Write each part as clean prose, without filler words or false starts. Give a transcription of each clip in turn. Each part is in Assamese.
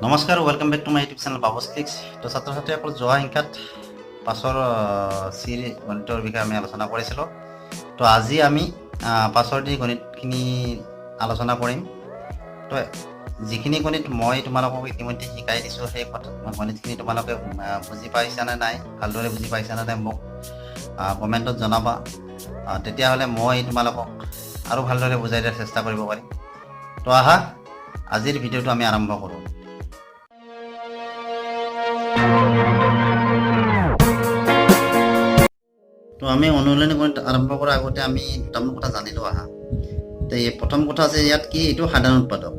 নমস্কাৰ, welcome back to my YouTube channel Babu's clicks. তো ছাত্ৰ ছাত্ৰীসকল, যোৱা শিক্ষাত পাছৰ চিৰ গণিতৰ বিষয়ে আমি আলোচনা কৰিছিলোঁ। তো আজি আমি পাছৰ দি গণিতখিনি আলোচনা কৰিম। তো যিখিনি গণিত মই তোমালোকক ইতিমধ্যে শিকাই দিছোঁ, সেই গণিতখিনি তোমালোকে বুজি পাইছানে নাই, ভালদৰে বুজি পাইছানে নাই মোক কমেণ্টত জনাবা। তেতিয়াহ'লে মই তোমালোকক আৰু ভালদৰে বুজাই দিয়াৰ চেষ্টা কৰিব পাৰিম। তো আহা, আজিৰ ভিডিঅ'টো আমি আৰম্ভ কৰোঁ। তো আমি অনুশীলনী গণিত আৰম্ভ কৰাৰ আগতে আমি দুটামান কথা জানিলোঁ আহা। তো প্ৰথম কথা আছে ইয়াত কি, এইটো সাধাৰণ উৎপাদক।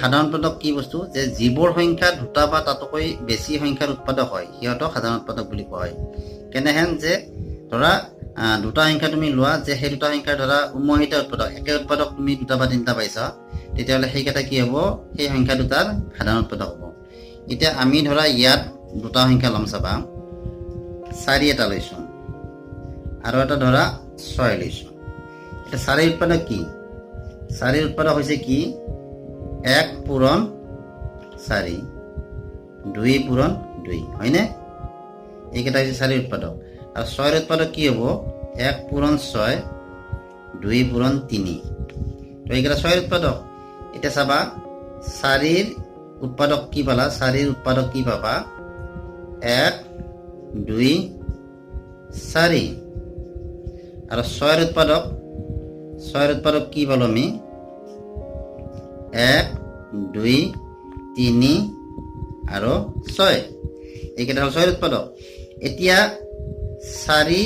সাধাৰণ উৎপাদক কি বস্তু, যে যিবোৰ সংখ্যা দুটা বা তাতকৈ বেছি সংখ্যাৰ উৎপাদক হয় সিহঁতক সাধাৰণ উৎপাদক বুলি কোৱা হয়। কেনেহেন, যে ধৰা দুটা সংখ্যা তুমি লোৱা, যে সেই দুটা সংখ্যাৰ ধৰা উমৈহতীয়া উৎপাদক, একে উৎপাদক তুমি দুটা বা তিনিটা পাইছা, তেতিয়াহ'লে সেইকেইটা কি হ'ব, সেই সংখ্যা দুটাৰ সাধাৰণ উৎপাদক হ'ব। এতিয়া আমি ধৰা ইয়াত দুটা সংখ্যা ল'ম, চাবা 4 এটা লৈছোঁ আৰু এটা ধৰা 6 লৈছোঁ। এতিয়া 4 উৎপাদক কি, 4 উৎপাদক হৈছে কি, 1 পূৰণ 4, 2 পূৰণ 2, হয়নে? এইকেইটা হৈছে 4 উৎপাদক। আৰু 6 উৎপাদক কি হ'ব, 1 পূৰণ 6, 2 পূৰণ 3। তো এইকেইটা 6 উৎপাদক। এতিয়া চাবা 4 উৎপাদক কি পালা, 4 উৎপাদক কি পাবা, 1 2 4। আৰু 6 উৎপাদক, 6 উৎপাদক কি পালো আমি, 1 2 3 আৰু 6। এইকেইটা হ'ল 6 উৎপাদক। এতিয়া 4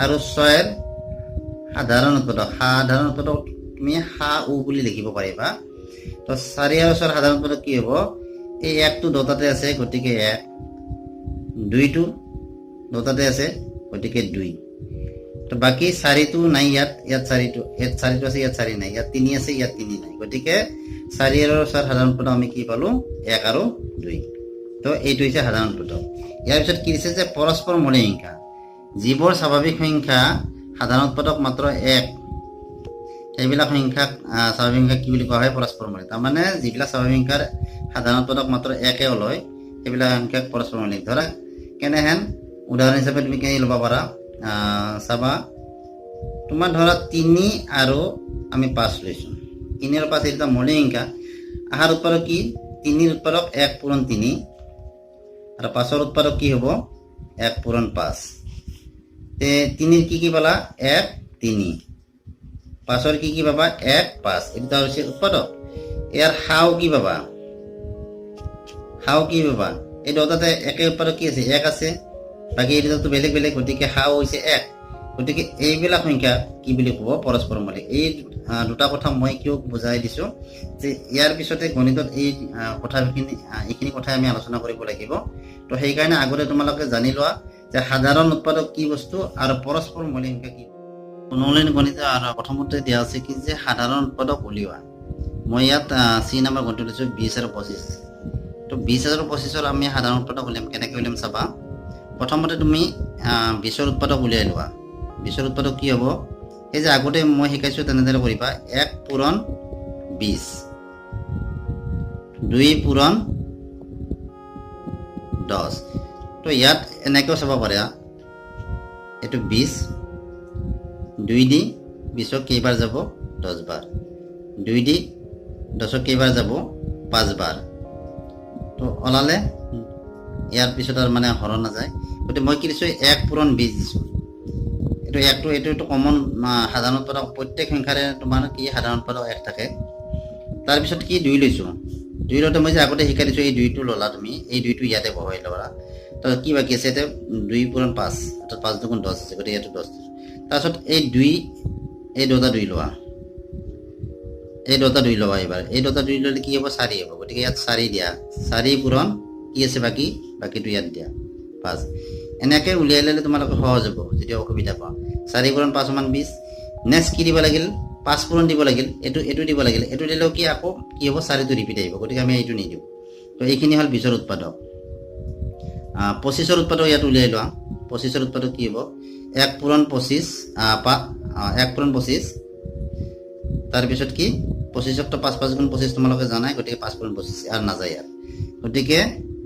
আৰু 6 সাধাৰণ উৎপাদক, সাধাৰণ উৎপাদক তুমি সা উ বুলি লিখিব পাৰিবা। তো 4 আৰু 6 সাধাৰণ উৎপাদক কি হ'ব, এই 1টো দুটাতে আছে গতিকে 1, 2টো দুটাতে আছে গতিকে 2। তো বাকী 4টো নাই, ইয়াত 4টো আছে, ইয়াত 4 নাই, ইয়াত 3 আছে, ইয়াত 3 নাই, গতিকে 4 আৰু 6 সাধাৰণ উৎপাদক আমি কি পালো, 1 আৰু 2। তো এইটো হৈছে সাধাৰণ উৎপাদক। ইয়াৰ পিছত কি দিছে, যে পৰস্পৰ মৌলিক সংখ্যা, যিবোৰ স্বাভাৱিক সংখ্যা সাধাৰণ উৎপাদক মাত্ৰ 1, সেইবিলাক সংখ্যাক স্বাভাৱিক সংখ্যা কি বুলি কোৱা হয়, পৰস্পৰ মৌলিক। তাৰমানে যিবিলাক স্বাভাৱিক সংখ্যাৰ সাধাৰণ উৎপাদক মাত্ৰ 1 লয়, সেইবিলাক সংখ্যাক পৰস্পৰ মৌলিক। ধৰা কেনেহেন, উদাহৰণ হিচাপে তুমি কেনে ল'ব পাৰা, চাবা তোমাৰ ধৰা 3 আৰু আমি 5 লৈছোঁ, 3 আৰু 5 এইটা মৌলিক সংখ্যা। আহাৰ উৎপাদক কি, 3 উৎপাদক 1 পূৰণ 3, আৰু 5 উৎপাদক কি হ'ব, 1 পূৰণ 5। 3 কি পালা, 1 3, 5 কি পাবা, 1 5। এই দুটা হৈছে উৎপাদক। ইয়াৰ হাও কি পাবা, হাও কি পাবা, এই দুটাতে একে উৎপাদক কি আছে, 1 আছে, বাকী এই দুটাটো বেলেগ বেলেগ, গতিকে হাও হৈছে 1। গতিকে এইবিলাক সংখ্যা কি বুলি ক'ব, পৰস্পৰ মৌলিক। এই দুটা কথা মই কিয় বুজাই দিছোঁ, যে ইয়াৰ পিছতে গণিতত এইখিনি কথাই আমি আলোচনা কৰিব লাগিব। তো সেইকাৰণে আগতে তোমালোকে জানি লোৱা যে সাধাৰণ উৎপাদক কি বস্তু আৰু পৰস্পৰ মৌলিক সংখ্যা কি। অনুশীলনী গণিত আৰু প্ৰথমতে দিয়া আছে কি, যে সাধাৰণ উৎপাদক উলিওৱা। মই ইয়াত চি নম্বৰ গণিত লৈছোঁ 20 আৰু 25। তো 20 আৰু 25ৰ আমি সাধাৰণ উৎপাদক উলিয়াম। কেনেকৈ উলিয়াম চাবা, প্ৰথমতে তুমি 20ৰ উৎপাদক উলিয়াই লোৱা। 20ৰ উৎপাদক কি হ'ব, সেই যে আগতে মই শিকাইছোঁ তেনেদৰে কৰিবা, 1 পূৰণ 20, 2 পূৰণ 10। তো ইয়াত এনেকৈও চাব পাৰা, এইটো 20, 2 দি 20ক কেইবাৰ যাব, 10 বাৰ, 2 দি 10ক কেইবাৰ যাব, 5 বাৰ। তো ওলালে ইয়াৰ পিছত আৰু মানে হৰণ নাযায়, গতিকে মই কি দিছোঁ, 1 পূৰণ 20 দিছোঁ। এইটো কমন সাধাৰণ উৎপাদক, প্ৰত্যেক সংখ্যাৰে তোমাৰ কি সাধাৰণ উৎপাদক 1 থাকে। তাৰপিছত কি 2 লৈছোঁ, 2 লওঁতে মই যে আগতে শিকাই দিছোঁ, এই 2টো ল'লা তুমি, এই 2টো ইয়াতে বহাই ল'বা। তো কি বাকী আছে, এতিয়া 2 পূৰণ 5, অৰ্থাৎ 5 দুগুণ 10 আছে, গতিকে ইয়াতো 10 দিছোঁ। তাৰপিছত এই 2, এই দুটা 2 লোৱা, এই দুটা 2 ল'বা। এইবাৰ এই দুটা 2 ল'লে কি হ'ব, 4 হ'ব, গতিকে ইয়াত 4 দিয়া, 4 পূৰণ কি আছে বাকীটো ইয়াত দিয়া 5। এনেকৈ উলিয়াই ল'লে তোমালোকে সহজ হ'ব, যদি অসুবিধা পোৱা। 4 পূৰণ 5 সমান 20। নেক্সট কি দিব লাগিল, 5 পূৰণ দিব লাগিল, এইটো দিব লাগিল। এইটো দিলেও কি আকৌ কি হ'ব, 4টো ৰিপিট আহিব, গতিকে আমি এইটো নিদিওঁ। তো এইখিনি হ'ল 20ৰ উৎপাদক। 25ৰ উৎপাদক ইয়াত উলিয়াই লোৱা। 25ৰ উৎপাদক কি হ'ব, 1 পূৰণ 25, 1 পূৰণ 25। তাৰপিছত কি, 25ক তো 5 5 গুণ 25 তোমালোকে জানাই, গতিকে 5 পূৰণ 25 আৰু নাযায় ইয়াত। গতিকে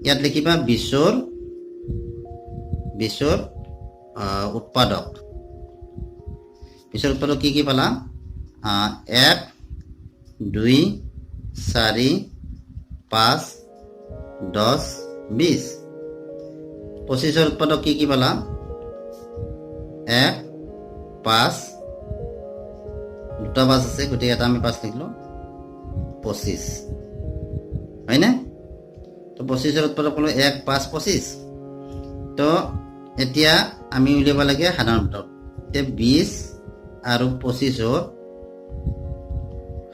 ইয়াত লিখিবা 20ৰ উৎপাদক। 20ৰ উৎপাদক কি পালা? 1 2 4 5 10 20। 25ৰ উৎপাদক কি পালা? 1 5 দুটা 5 আছে, গতিকে এটা আমি 5 লিখিলো, 25, হয়নে? তো 25ৰ উৎপাদক হলো 1 5 25। তো এতিয়া আমি উলিয়াব লাগে সাধাৰণ উৎপাদক। এতিয়া 20 আৰু 25ৰ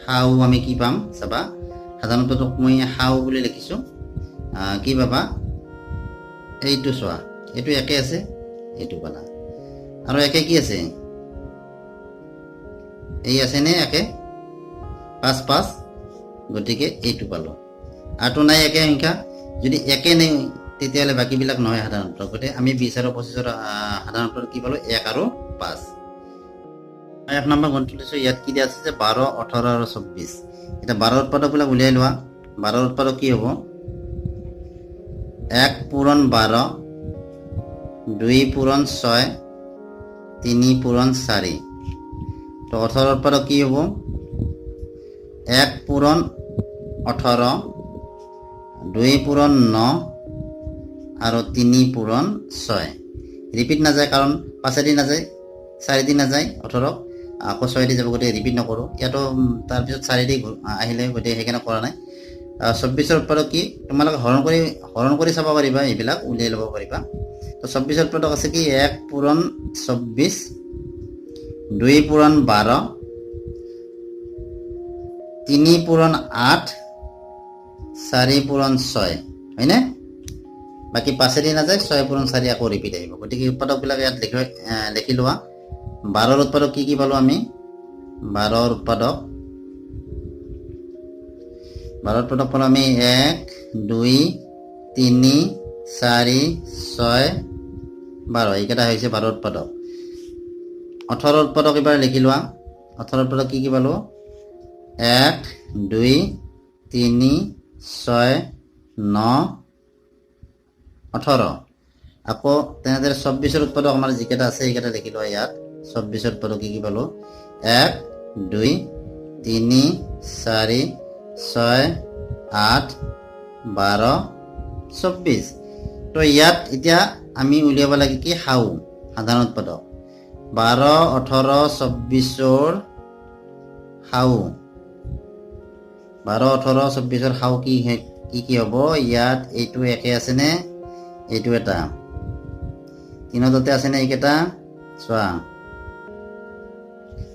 হাও আমি কি পাম চাবা। সাধাৰণ উৎপাদক মই হাও বুলি লিখিছো। কি পাবা? এইটো চোৱা, এইটো একে আছে, এইটো পালা। আৰু একে কি আছে? এই আছে নে একে? 5 5, গতিকে এইটো পালো। আৰুটো নাই একে সংখ্যা। যদি একে নাই তেতিয়াহ'লে বাকীবিলাক নহয় সাধাৰণ উৎপাদক। গতিকে আমি 20 আৰু 25ৰ সাধাৰণ উৎপাদক কি পালো? 1 আৰু 5। 1 নম্বৰ গণিত লৈছো। ইয়াত কি দিয়া আছে যে 12 18 আৰু 24। এতিয়া 12 উৎপাদকবিলাক উলিয়াই লোৱা। 12 উৎপাদক কি হ'ব? 1 পূৰণ 12, 2 পূৰণ 6, 3 পূৰণ 4। তো 18 উৎপাদক কি হ'ব? 1 পূৰণ 18, 2 পূৰণ 9 আৰু 3 পূৰণ 6। ৰিপিট নাযায়, কাৰণ 5 দি নাযায়, 4 দি নাযায় 18, আকৌ 6 দি যাব, গতিকে ৰিপিট নকৰোঁ। ইয়াতো তাৰপিছত 4 দি আহিলে, গতিকে সেইকাৰণে কৰা নাই। 24ৰ উৎপাদক কি? তোমালোকে হৰণ কৰি চাব পাৰিবা, এইবিলাক উলিয়াই ল'ব পাৰিবা। তো 24ৰ উৎপাদক আছে কি? 1 পূৰণ 24, 2 পূৰণ 12, 3 পূৰণ 8, 4 পূৰণ 6, হয়নে? বাকী 5 দি নাযায়, 6 পূৰণ 4 আকৌ ৰিপিট আহিব। গতিকে উৎপাদকবিলাক ইয়াত লিখি লোৱা। 12ৰ উৎপাদক কি পালো আমি? 12ৰ উৎপাদক পালো আমি 1 2 3 4 6 12। এইকেইটা হৈছে 12ৰ উৎপাদক। 18ৰ উৎপাদক এবাৰ লিখি লোৱা। 18ৰ উৎপাদক কি পালো? 1 2 3 6 9 18। আকৌ তেনেদৰে 24ৰ উৎপাদক আমাৰ যিকেইটা আছে সেইকেইটা লিখি লোৱা ইয়াত। 24ৰ উৎপাদক কি পালো? 1 2 3 4 6 8 12 24। তো ইয়াত এতিয়া আমি উলিয়াব লাগে কি? হাও, সাধাৰণ উৎপাদক। 12 18 24ৰ হাও। 12 18 24ৰ হাও কি হ'ব? ইয়াত এইটো একে আছে নে? এইটো এটা 3 তাতে আছে নে? এইকেইটা চোৱা,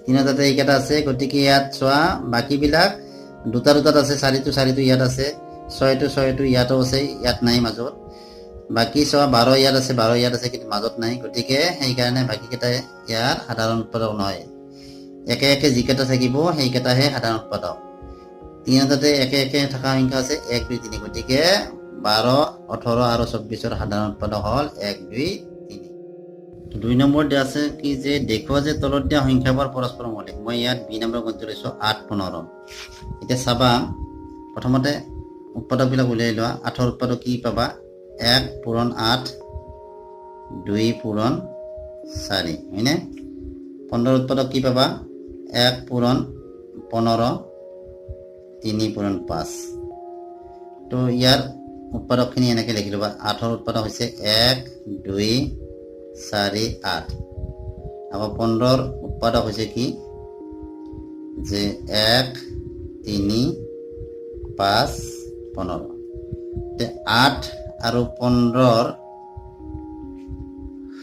3 তাতে এইকেইটা আছে। গতিকে ইয়াত চোৱা, বাকীবিলাক দুটাত আছে। 4টো ইয়াত আছে, 6টো ইয়াতো আছে, ইয়াত নাই মাজত। বাকী চোৱা 12 ইয়াত আছে, 12 ইয়াত আছে, কিন্তু মাজত নাই। গতিকে সেইকাৰণে বাকীকেইটাই ইয়াৰ সাধাৰণ উৎপাদক নহয়। একে একে যিকেইটা থাকিব সেইকেইটাহে সাধাৰণ উৎপাদক। 3 তাতে একে একে থকা সংখ্যা আছে 1 2 3। গতিকে 12 18 আৰু 24ৰ সাধাৰণ উৎপাদক হ'ল 1 2 3। 2 নম্বৰ দিয়া আছে কি যে দেখুওৱা যে তলত দিয়া সংখ্যাবোৰ পৰস্পৰ মৌলিক। মই ইয়াত 2 নম্বৰ গণিত লৈছো 8 15। এতিয়া চাবা, প্ৰথমতে উৎপাদকবিলাক উলিয়াই লোৱা। 8ৰ উৎপাদক কি পাবা? 1 পূৰণ 8, 2 পূৰণ 4, হয়নে? 15ৰ উৎপাদক কি পাবা? 1 পূৰণ 15, 3 পূৰণ 5। তো ইয়াৰ উৎপাদকখিনি এনেকৈ লিখি ল'বা। 8ৰ উৎপাদক হৈছে 1 2 4 8। আকৌ 15ৰ উৎপাদক হৈছে কি? যে 1 3 5 15। 8 আৰু 15ৰ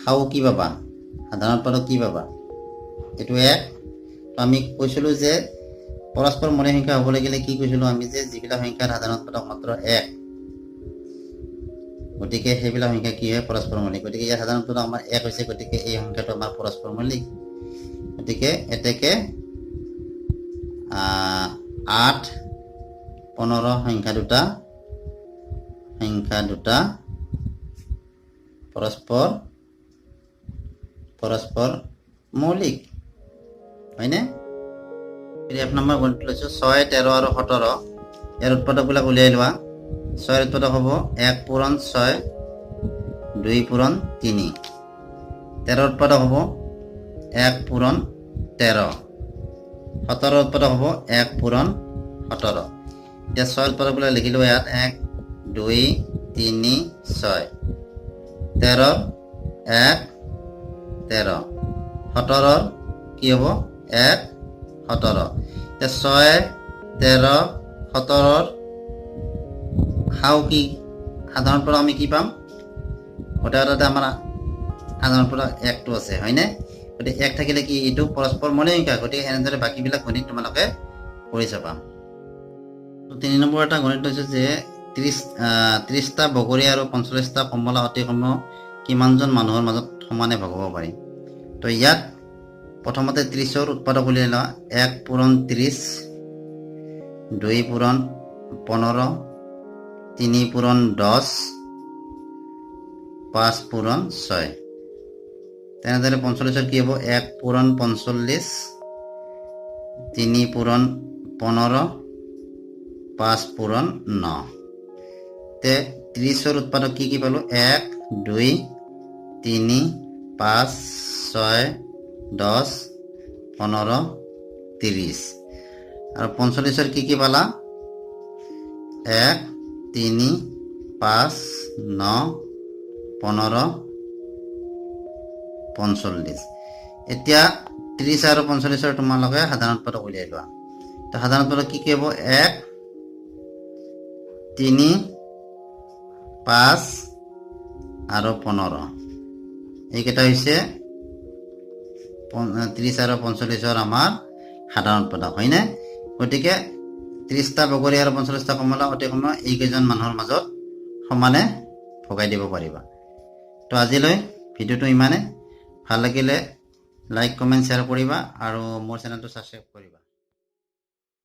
হাও কি পাবা? সাধাৰণ উৎপাদক কি পাবা? এইটো 1। আমি কৈছিলোঁ যে পৰস্পৰ মৌলিক সংখ্যা হ'ব লাগিলে কি কৈছিলোঁ আমি? যে যিবিলাক সংখ্যাৰ সাধাৰণ উৎপাদক মাত্ৰ 1, গতিকে সেইবিলাক সংখ্যা কি হয়? পৰস্পৰ মৌলিক। গতিকে ইয়াৰ সাধাৰণ উৎপাদক আমাৰ 1 হৈছে, গতিকে এই সংখ্যাটো আমাৰ পৰস্পৰ মৌলিক। গতিকে এতেকে 8 15 সংখ্যা দুটা পৰস্পৰ মৌলিক, হয়নে? 1 নম্বৰ গণিত লৈছো 6 13 আৰু 17। ইয়াৰ উৎপাদকবিলাক উলিয়াই লোৱা। 6 উৎপাদক হ'ব 1 পূৰণ 6 2 পূৰণ 3 13 উৎপাদক হ'ব 1 পূৰণ 13 17 উৎপাদক হ'ব 1 পূৰণ 17 এতিয়া 6 উৎপাদক বিলাক লিখিলো ইয়াত 1 2 3 6 13 1 13 17 কি হ'ব 1 17 এতিয়া 6 13 17 হাও কি সাধাৰণ পৰা আমি কি পাম ওটাতে আমাৰ সাধাৰণ পৰা 1 টো আছে হয়নে গতিকে 1 থাকিলে কি এইটো পৰস্পৰ মনেমিকা গতিকে এনেদৰে বাকীবিলাক গণিত তোমালোকে কৰি চাবা 3 নম্বৰ এটা গণিত হৈছে যে 30টা বগৰী আৰু 45টা কমলা অতি কমেও কিমানজন মানুহৰ মাজত সমানে ভগাব পাৰি তো ইয়াত প্ৰথমতে 30ৰ উৎপাদক উলিয়াই লোৱা 1 পূৰণ 30 2 পূৰণ 15 3 পূৰণ 10 5 পূৰণ 6 তেনেদৰে 45ৰ কি হ'ব 1 পূৰণ 45 3 পূৰণ 15 5 পূৰণ 9 তে 30ৰ উৎপাদক কি পালো 1 2 3 5 6 10 15 30 আৰু 45ৰ কি পালা 1 3 5 9 15 45 এতিয়া 30 আৰু 45ৰ তোমালোকে সাধাৰণ উৎপাদক উলিয়াই লোৱা তো সাধাৰণ উৎপাদক কি হ'ব 1 3 5 আৰু 15 এইকেইটা হৈছে 30 আৰু 45ৰ আমাৰ সাধাৰণ উৎপাদক হয়নে গতিকে 30টা বগৰী আৰু 45টা কমলা অতি কমেও এইকেইজন মানুহৰ মাজত সমানে ভগাই দিব পাৰিবা তো আজিলৈ ভিডিঅ'টো ইমানে ভাল লাগিলে লাইক কমেণ্ট শ্বেয়াৰ কৰিবা আৰু মোৰ চেনেলটো ছাবস্ক্ৰাইব কৰিবা